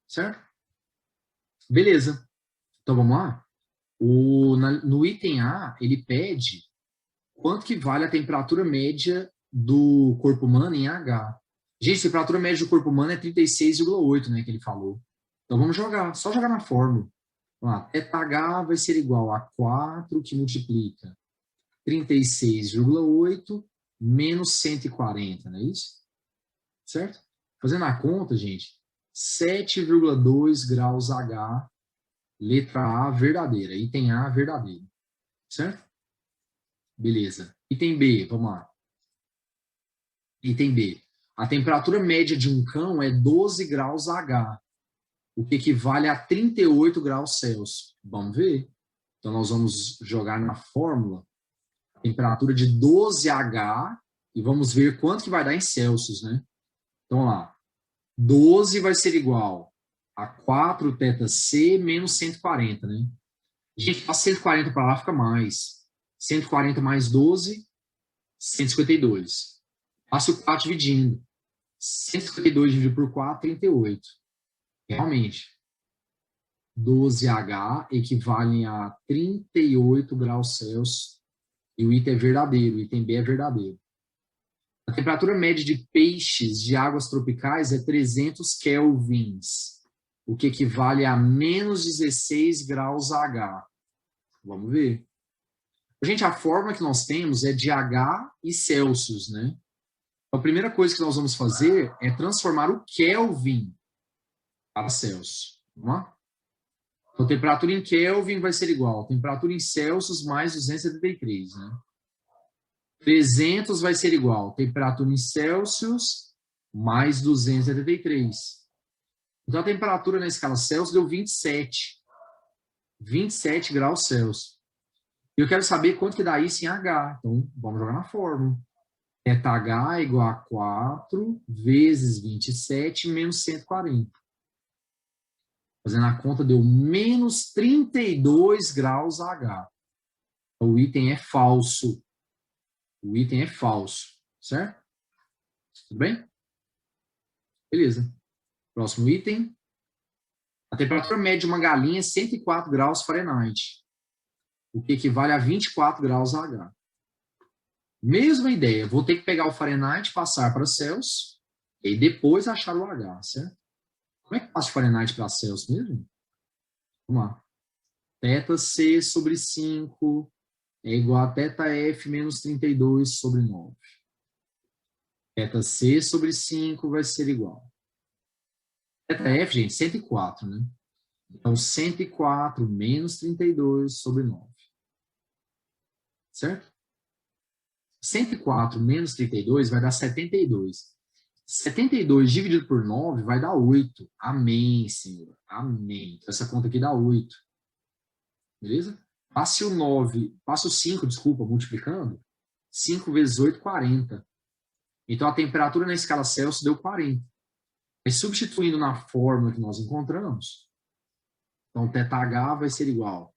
Certo? Beleza. Então, vamos lá? No item A, ele pede quanto que vale a temperatura média do corpo humano em H. Gente, a temperatura média do corpo humano é 36,8, né, que ele falou. Então, vamos jogar. Só jogar na fórmula. Vamos lá. θH vai ser igual a 4 que multiplica 36,8 menos 140, não é isso? Certo? Fazendo a conta, gente, 7,2 graus H, letra A verdadeira. Item A verdadeiro. Certo? Beleza. Item B, vamos lá. Item B. A temperatura média de um cão é 12 graus H, o que equivale a 38 graus Celsius. Vamos ver? Então, nós vamos jogar na fórmula a temperatura de 12H e vamos ver quanto que vai dar em Celsius, né? Então, vamos lá. 12 vai ser igual a 4 θC menos 140, né? Gente, passa 140 para lá, fica mais. 140 mais 12, 152. Passa o 4 dividindo. 152 dividido por 4, 38. Realmente, 12H equivale a 38 graus Celsius. E o item é verdadeiro, o item B é verdadeiro. A temperatura média de peixes de águas tropicais é 300 kelvins, o que equivale a menos 16 graus H. Vamos ver. Gente, a fórmula que nós temos é de H e Celsius, né? A primeira coisa que nós vamos fazer é transformar o Kelvin para Celsius. Vamos lá? Então, a temperatura em Kelvin vai ser igual a temperatura em Celsius mais 273, né? 300 vai ser igual a temperatura em Celsius mais 273. Então, a temperatura na escala Celsius deu 27. 27 graus Celsius. E eu quero saber quanto que dá isso em H. Então, vamos jogar na fórmula. θH é igual a 4 vezes 27 menos 140. Fazendo a conta, deu menos 32 graus H. Então, o item é falso. O item é falso, certo? Tudo bem? Beleza. Próximo item. A temperatura média de uma galinha é 104 graus Fahrenheit, o que equivale a 24 graus H. Mesma ideia, vou ter que pegar o Fahrenheit, passar para Celsius, e depois achar o H, certo? Como é que passa o Fahrenheit para Celsius mesmo? Vamos lá. θC sobre 5 é igual a θF menos 32 sobre 9. θC sobre 5 vai ser igual. θF, gente, 104, né? Então, 104 menos 32 sobre 9. Certo? 104 menos 32 vai dar 72. 72 dividido por 9 vai dar 8. Amém, Senhor. Amém. Então, essa conta aqui dá 8. Beleza? Passe o 9, passe o 5, desculpa, multiplicando. 5 vezes 8, 40. Então, a temperatura na escala Celsius deu 40. E substituindo na fórmula que nós encontramos, então, θH vai ser igual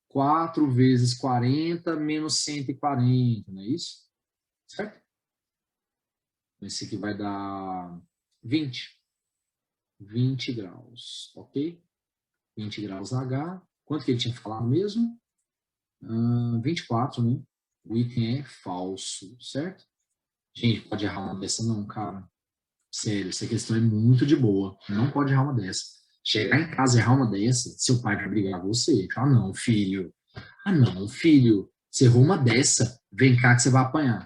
4 vezes 40 menos 140, não é isso? Certo? Esse aqui vai dar 20. 20 graus, ok? 20 graus H. Quanto que ele tinha falado mesmo? 24, né? O item é falso, certo? Gente, pode errar uma dessa não, cara. Sério, essa questão é muito de boa. Não pode errar uma dessa. Chegar em casa e errar uma dessa, seu pai vai brigar com você. Ah, não, filho. Ah, não, filho. Você errou uma dessa, vem cá que você vai apanhar.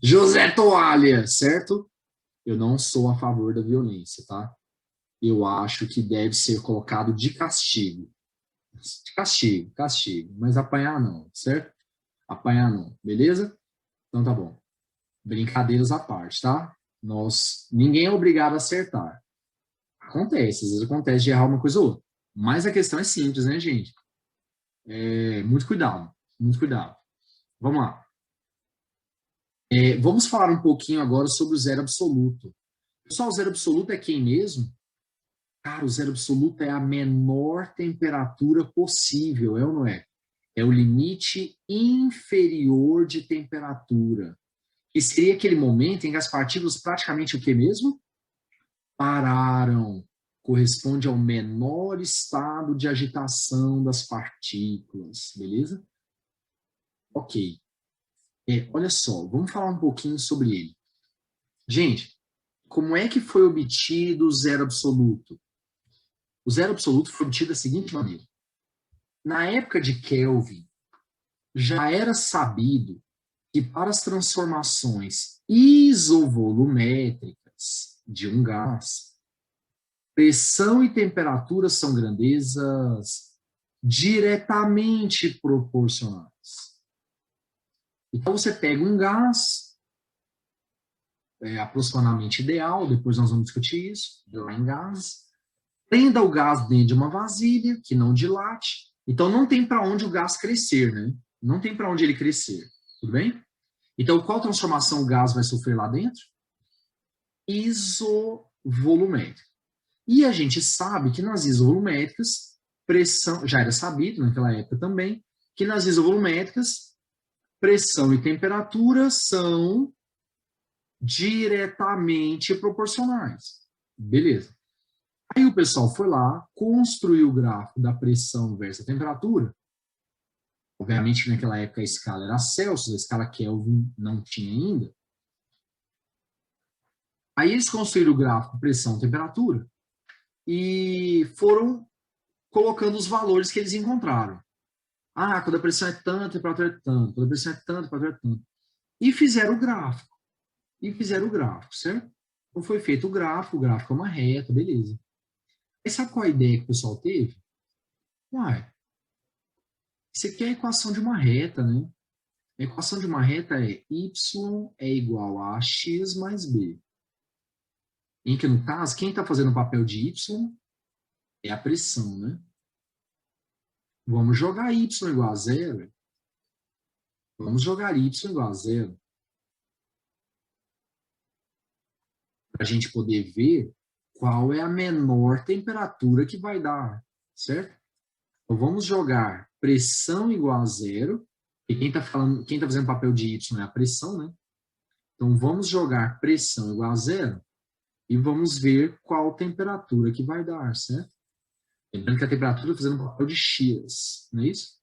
José Toalha, certo? Eu não sou a favor da violência, tá? Eu acho que deve ser colocado de castigo. Castigo. Mas apanhar não, certo? Apanhar não, beleza? Então tá bom. Brincadeiras à parte, tá? Ninguém é obrigado a acertar. Acontece, às vezes acontece de errar uma coisa ou outra. Mas a questão é simples, né, gente? Muito cuidado, muito cuidado. Vamos lá. Vamos falar um pouquinho agora sobre o zero absoluto. Pessoal, o zero absoluto é quem mesmo? Cara, o zero absoluto é a menor temperatura possível, é ou não é? É o limite inferior de temperatura. Que seria aquele momento em que as partículas praticamente o que mesmo? Pararam. Corresponde ao menor estado de agitação das partículas, beleza? Ok. Olha só, vamos falar um pouquinho sobre ele. Gente, como é que foi obtido o zero absoluto? O zero absoluto foi obtido da seguinte maneira. Na época de Kelvin, já era sabido que para as transformações isovolumétricas de um gás, pressão e temperatura são grandezas diretamente proporcionais. Então, você pega um gás, aproximadamente ideal, depois nós vamos discutir isso, lá em gás, prenda o gás dentro de uma vasilha, que não dilate, então não tem para onde o gás crescer, né? Não tem para onde ele crescer, tudo bem? Então, qual transformação o gás vai sofrer lá dentro? Isovolumétrica. E a gente sabe que nas isovolumétricas, pressão, já era sabido naquela época também, que nas isovolumétricas, pressão e temperatura são diretamente proporcionais. Beleza. Aí o pessoal foi lá, construiu o gráfico da pressão versus a temperatura. Obviamente, naquela época a escala era Celsius, a escala Kelvin não tinha ainda. Aí eles construíram o gráfico pressão e temperatura e foram colocando os valores que eles encontraram. Ah, quando a pressão é tanto, a temperatura é tanto. Quando a pressão é tanto, a temperatura é tanto. E fizeram o gráfico. Certo? Então foi feito o gráfico é uma reta, beleza. E sabe qual a ideia que o pessoal teve? Isso aqui é a equação de uma reta, né? A equação de uma reta é y é igual a x mais b. Em que, no caso, quem está fazendo o papel de y é a pressão, né? Vamos jogar y igual a zero. Vamos jogar y igual a zero. Para a gente poder ver qual é a menor temperatura que vai dar, certo? Então, vamos jogar pressão igual a zero. E quem está fazendo papel de y é a pressão, né? Então, vamos jogar pressão igual a zero e vamos ver qual temperatura que vai dar, certo? Lembrando que a temperatura está fazendo papel de x, não é isso?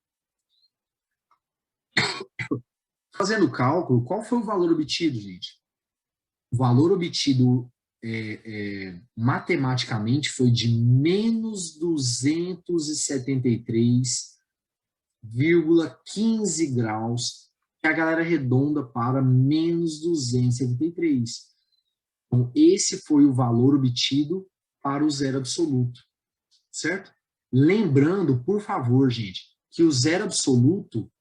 Fazendo o cálculo, qual foi o valor obtido, gente? O valor obtido matematicamente foi de menos 273,15 graus, que a galera arredonda para menos 273. Então, esse foi o valor obtido para o zero absoluto, certo? Lembrando, por favor, gente, que o zero absoluto,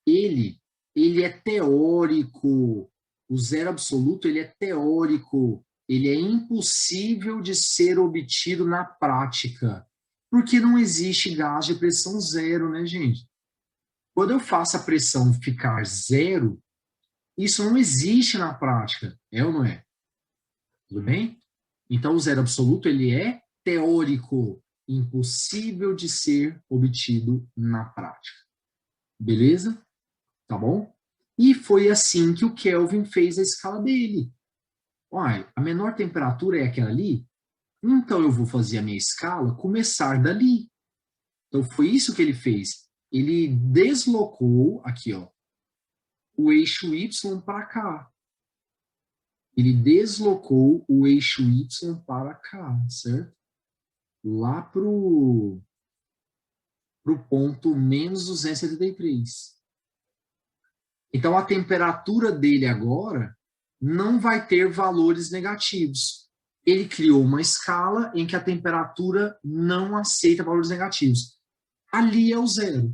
ele é teórico. o zero absoluto ele é teórico, ele é impossível de ser obtido na prática, porque não existe gás de pressão zero, né, gente? Quando eu faço a pressão ficar zero, isso não existe na prática, é ou não é? Tudo bem? Então, o zero absoluto ele é teórico, impossível de ser obtido na prática. Beleza? Tá bom? E foi assim que o Kelvin fez a escala dele. Uai, a menor temperatura é aquela ali? Então eu vou fazer a minha escala começar dali. Então foi isso que ele fez. Ele deslocou, aqui ó, o eixo Y para cá. Ele deslocou o eixo Y para cá, certo? Lá pro ponto menos 273. Então, a temperatura dele agora não vai ter valores negativos. Ele criou uma escala em que a temperatura não aceita valores negativos. Ali é o zero.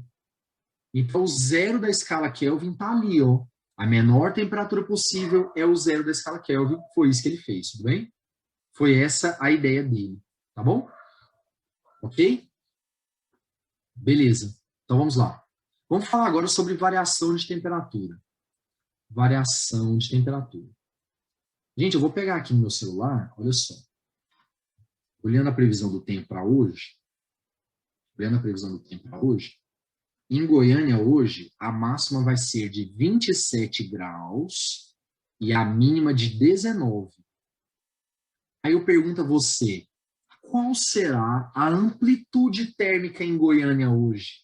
Então, o zero da escala Kelvin está ali, ó. A menor temperatura possível é o zero da escala Kelvin. Foi isso que ele fez, tudo bem? Foi essa a ideia dele, tá bom? Ok? Beleza. Então, vamos lá. Vamos falar agora sobre variação de temperatura. Variação de temperatura. Gente, eu vou pegar aqui no meu celular, olha só. Olhando a previsão do tempo para hoje, em Goiânia hoje, a máxima vai ser de 27 graus e a mínima de 19. Aí eu pergunto a você, qual será a amplitude térmica em Goiânia hoje?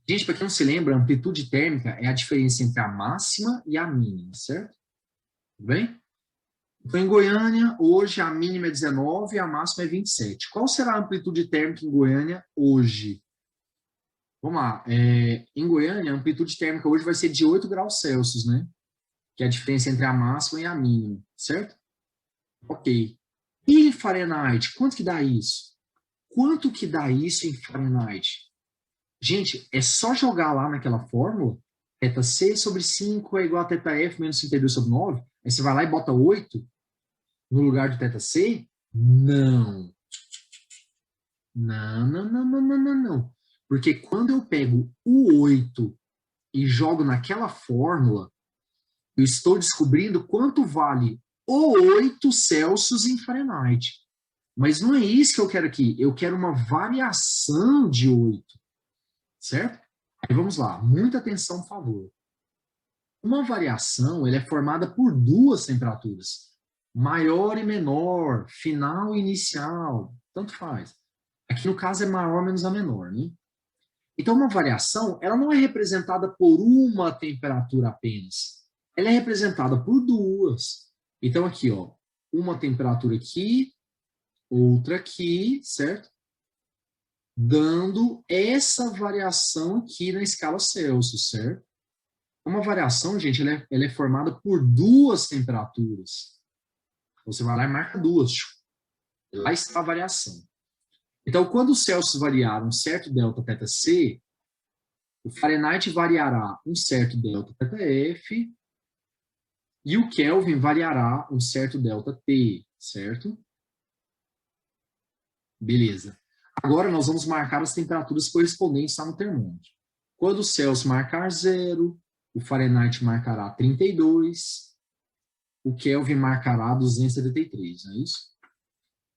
Gente, para quem não se lembra, a amplitude térmica é a diferença entre a máxima e a mínima, certo? Tudo bem? Então, em Goiânia, hoje a mínima é 19 e a máxima é 27. Qual será a amplitude térmica em Goiânia hoje? Vamos lá. Em Goiânia, a amplitude térmica hoje vai ser de 8 graus Celsius, né? Que é a diferença entre a máxima e a mínima, certo? Ok. E em Fahrenheit, quanto que dá isso? Quanto que dá isso em Fahrenheit? Gente, é só jogar lá naquela fórmula, θc sobre 5 é igual a θf menos 52 sobre 9, aí você vai lá e bota 8 no lugar de θc? Não. Não. Porque quando eu pego o 8 e jogo naquela fórmula, eu estou descobrindo quanto vale o 8 Celsius em Fahrenheit. Mas não é isso que eu quero aqui. Eu quero uma variação de 8. Certo? Aí vamos lá. Muita atenção, por favor. Uma variação ela é formada por duas temperaturas. Maior e menor, final e inicial. Tanto faz. Aqui no caso é maior menos a menor, né? Então uma variação ela não é representada por uma temperatura apenas. Ela é representada por duas. Então aqui, ó, uma temperatura aqui, outra aqui, certo? Dando essa variação aqui na escala Celsius, certo? Uma variação, gente, ela é formada por duas temperaturas. Você vai lá e marca duas. Lá está a variação. Então, quando os Celsius variar um certo delta θc, o Fahrenheit variará um certo delta θf e o Kelvin variará um certo delta T, certo? Beleza. Agora nós vamos marcar as temperaturas correspondentes lá no termômetro. Quando o Celsius marcar 0, o Fahrenheit marcará 32, o Kelvin marcará 273, não é isso?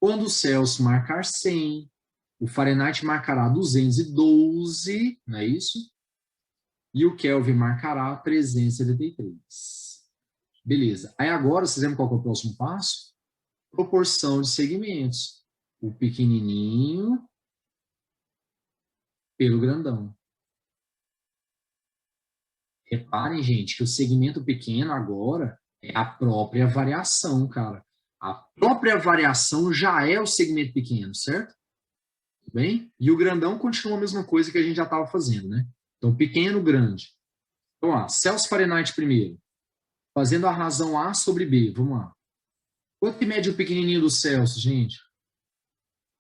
Quando o Celsius marcar 100, o Fahrenheit marcará 212, não é isso? E o Kelvin marcará 373. Beleza. Aí agora, vocês lembram qual que é o próximo passo? Proporção de segmentos. O pequenininho pelo grandão. Reparem, gente, que o segmento pequeno agora é a própria variação, cara. A própria variação já é o segmento pequeno, certo? Tudo bem? E o grandão continua a mesma coisa que a gente já estava fazendo, né? Então, pequeno, grande. Então, ó, Celsius Fahrenheit primeiro. Fazendo a razão A sobre B. Vamos lá. Quanto que mede o pequenininho do Celsius, gente?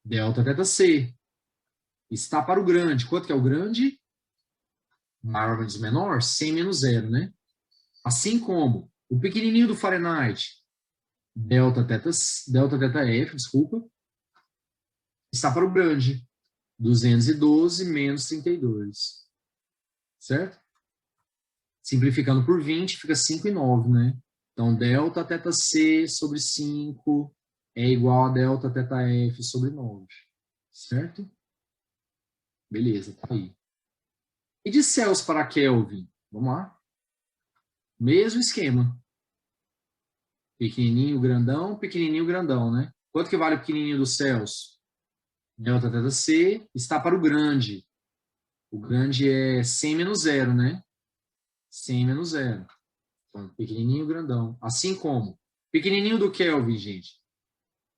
Delta θc. Está para o grande. Quanto que é o grande? Maior menos menor? 100 menos 0, né? Assim como O pequenininho do Fahrenheit, delta teta F, desculpa, está para o grande, 212 menos 32. Certo? Simplificando por 20, fica 5 e 9, né? Então, delta teta C sobre 5 é igual a delta teta F sobre 9. Certo? Beleza, tá aí. E de Celsius para Kelvin? Vamos lá. Mesmo esquema. Pequenininho, grandão, né? Quanto que vale o pequenininho do Celsius? Delta teta C está para o grande. O grande é 100 menos 0, né? 100 menos 0. Então, pequenininho, grandão. Assim como pequenininho do Kelvin, gente.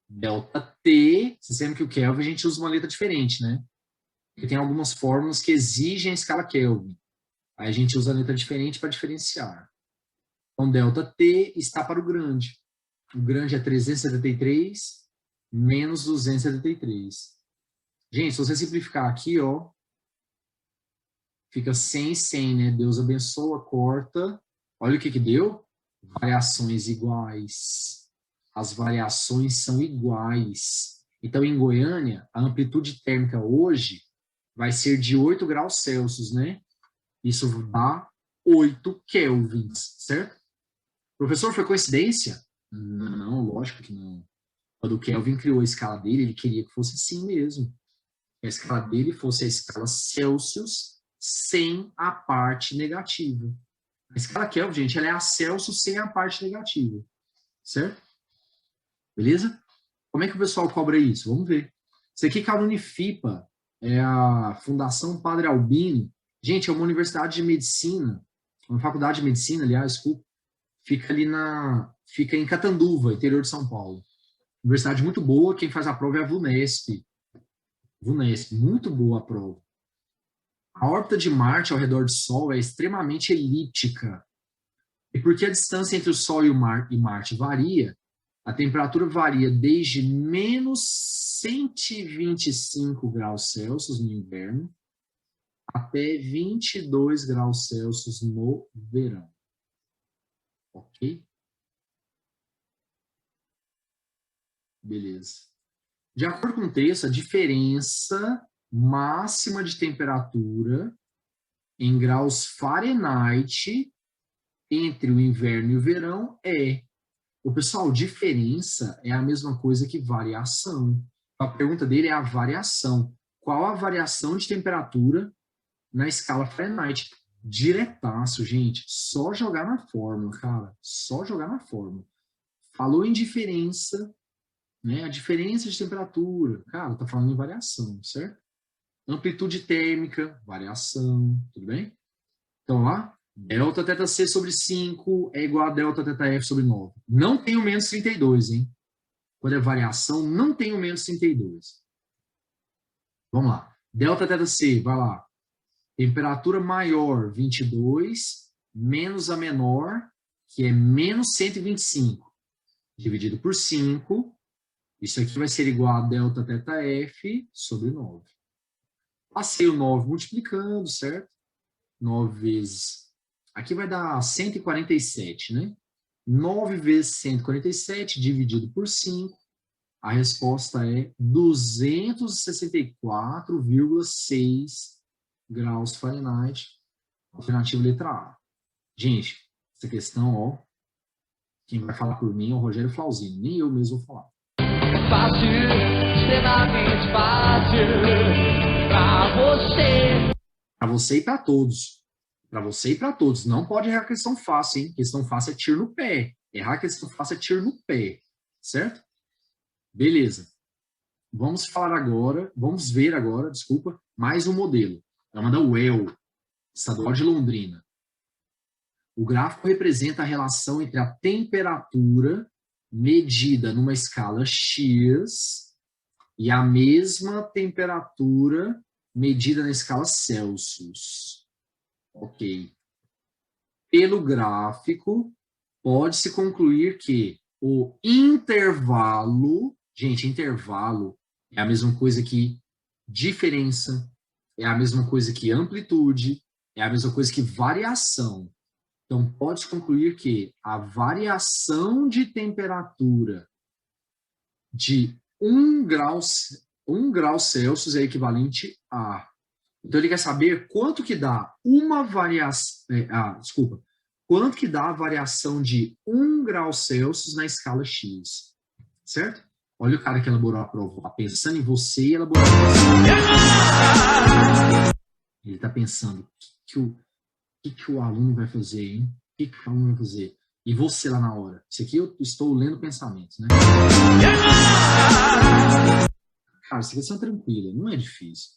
Delta T. Vocês sabem que o Kelvin a gente usa uma letra diferente, né? Porque tem algumas fórmulas que exigem a escala Kelvin. Aí a gente usa a letra diferente para diferenciar. Então, delta T está para o grande. O grande é 373 menos 273. Gente, se você simplificar aqui, ó, fica 100 e 100, né? Deus abençoa, corta. Olha o que que deu. Variações iguais. As variações são iguais. Então, em Goiânia, a amplitude térmica hoje vai ser de 8 graus Celsius, né? Isso dá 8 kelvins, certo? Professor, foi coincidência? Não, lógico que não. Quando o Kelvin criou a escala dele, ele queria que fosse assim mesmo. Que a escala dele fosse a escala Celsius sem a parte negativa. A escala Kelvin, gente, ela é a Celsius sem a parte negativa. Certo? Beleza? Como é que o pessoal cobra isso? Vamos ver. Isso aqui que é a Unifipa, é a Fundação Padre Albino. Gente, é uma universidade de medicina, uma faculdade de medicina, aliás, desculpa, fica em Catanduva, interior de São Paulo. Universidade muito boa, quem faz a prova é a VUNESP. VUNESP, muito boa a prova. A órbita de Marte ao redor do Sol é extremamente elíptica. E porque a distância entre o Sol e Marte varia, a temperatura varia desde menos 125 graus Celsius no inverno até 22 graus Celsius no verão. Ok? Beleza. De acordo com o texto, a diferença máxima de temperatura em graus Fahrenheit entre o inverno e o verão é... O pessoal, diferença é a mesma coisa que variação. A pergunta dele é a variação. Qual a variação de temperatura na escala Fahrenheit? Diretaço, gente. Só jogar na fórmula, cara. Só jogar na fórmula. Falou em diferença, né? A diferença de temperatura. Cara, tá falando em variação, certo? Amplitude térmica, variação, tudo bem? Então, lá, delta teta C sobre 5 é igual a delta teta F sobre 9. Não tem o menos 32, hein? Quando é variação, não tem o menos 32. Vamos lá. Delta teta C, vai lá. Temperatura maior, 22, menos a menor, que é menos 125, dividido por 5. Isso aqui vai ser igual a delta teta F sobre 9. Passei o 9 multiplicando, certo? 9 vezes... Aqui vai dar 147, né? 9 vezes 147 dividido por 5. A resposta é 264,6 graus Fahrenheit. Alternativa letra A. Gente, essa questão, ó, quem vai falar por mim é o Rogério Flauzino. Nem eu mesmo vou falar. Fácil, extremamente fácil, pra você. Para você e para todos. Para você e para todos. Não pode errar questão fácil, hein? Questão fácil é tiro no pé. Errar questão fácil é tiro no pé. Certo? Beleza. Vamos ver agora, desculpa, mais um modelo. É uma da UEL, Estadual de Londrina. O gráfico representa a relação entre a temperatura medida numa escala X e a mesma temperatura medida na escala Celsius. Ok. Pelo gráfico, pode-se concluir que o intervalo, gente, intervalo é a mesma coisa que diferença, é a mesma coisa que amplitude, é a mesma coisa que variação. Então, pode-se concluir que a variação de temperatura de 1 grau Celsius é equivalente a... Então, ele quer saber quanto que dá uma variação... quanto que dá a variação de 1 grau Celsius na escala X, certo? Olha o cara que elaborou a prova, tá pensando em você e elaborou a prova. Ele está pensando, o que o aluno vai fazer, hein? O que o aluno vai fazer? E você lá na hora. Isso aqui eu estou lendo pensamentos, né? Cara, essa questão é tranquila, não é difícil.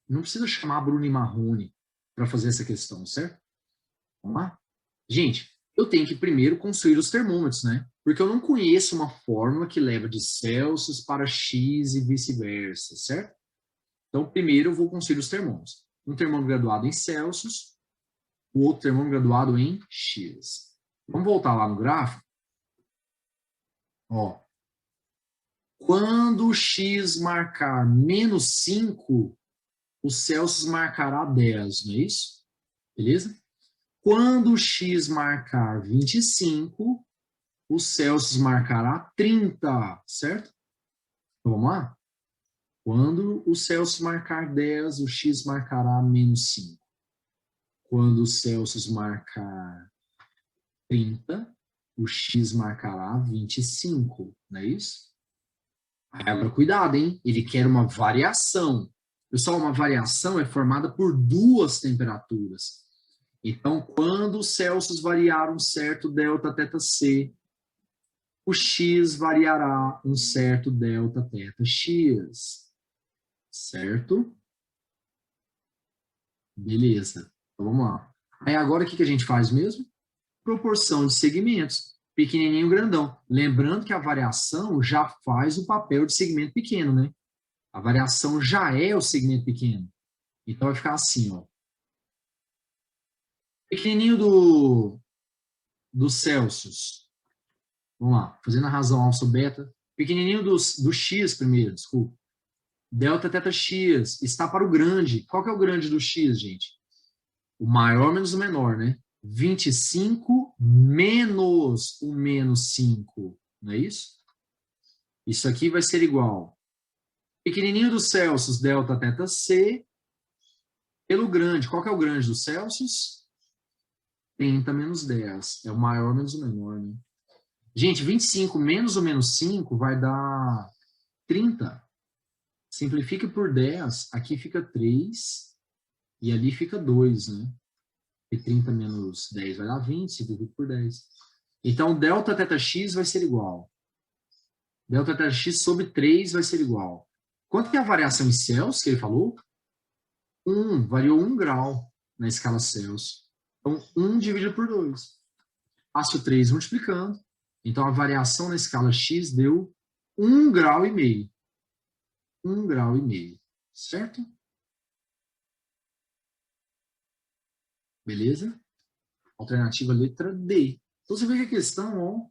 Não precisa chamar Bruno e Marrone para fazer essa questão, certo? Vamos lá? Gente, eu tenho que primeiro construir os termômetros, né? Porque eu não conheço uma fórmula que leva de Celsius para X e vice-versa, certo? Então, primeiro eu vou construir os termômetros. Um termômetro graduado em Celsius, o outro termômetro graduado em X. Vamos voltar lá no gráfico? Ó. Quando o X marcar menos 5, o Celsius marcará 10, não é isso? Beleza? Quando o X marcar 25, o Celsius marcará 30, certo? Então, vamos lá? Quando o Celsius marcar 10, o X marcará menos 5. Quando o Celsius marcar 30, o X marcará 25, não é isso? Agora, cuidado, hein? Ele quer uma variação. Pessoal, uma variação é formada por duas temperaturas. Então, quando o Celsius variar um certo delta θ C, o X variará um certo delta θ X. Certo? Beleza. Então, vamos lá. Aí, agora, o que a gente faz mesmo? Proporção de segmentos. Pequenininho, grandão. Lembrando que a variação já faz o papel de segmento pequeno, né? A variação já é o segmento pequeno. Então, vai ficar assim, ó. Pequenininho do Celsius. Vamos lá. Fazendo a razão alfa beta. Pequenininho do X primeiro, desculpa. Delta θ X está para o grande. Qual que é o grande do X, gente? O maior menos o menor, né? 25 menos o menos 5. Não é isso? Isso aqui vai ser igual. Pequenininho do Celsius, delta θ C, pelo grande. Qual que é o grande do Celsius? 30 menos 10. É o maior menos o menor, né? Gente, 25 menos o menos 5 vai dar 30. Simplifica por 10. Aqui fica 3. E ali fica 2, né? E 30 menos 10 vai dar 20. Simplifica por 10. Então, delta θ X vai ser igual. Delta θ X sobre 3 vai ser igual. Quanto que é a variação em Celsius que ele falou? 1. Variou 1 grau na escala Celsius. Então, 1 dividido por 2. Passo 3 multiplicando. Então, a variação na escala X deu 1,5 grau. 1,5 grau. Certo? Beleza? Alternativa letra D. Então, você vê que a questão, ó...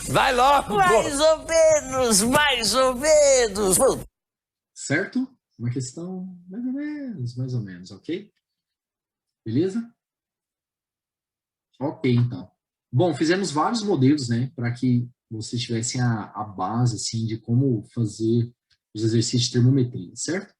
Vai logo! Mais ou menos. Certo? Uma questão mais ou menos, ok? Beleza? Ok, então. Bom, fizemos vários modelos, né, para que vocês tivessem a base, assim, de como fazer os exercícios de termometria, certo?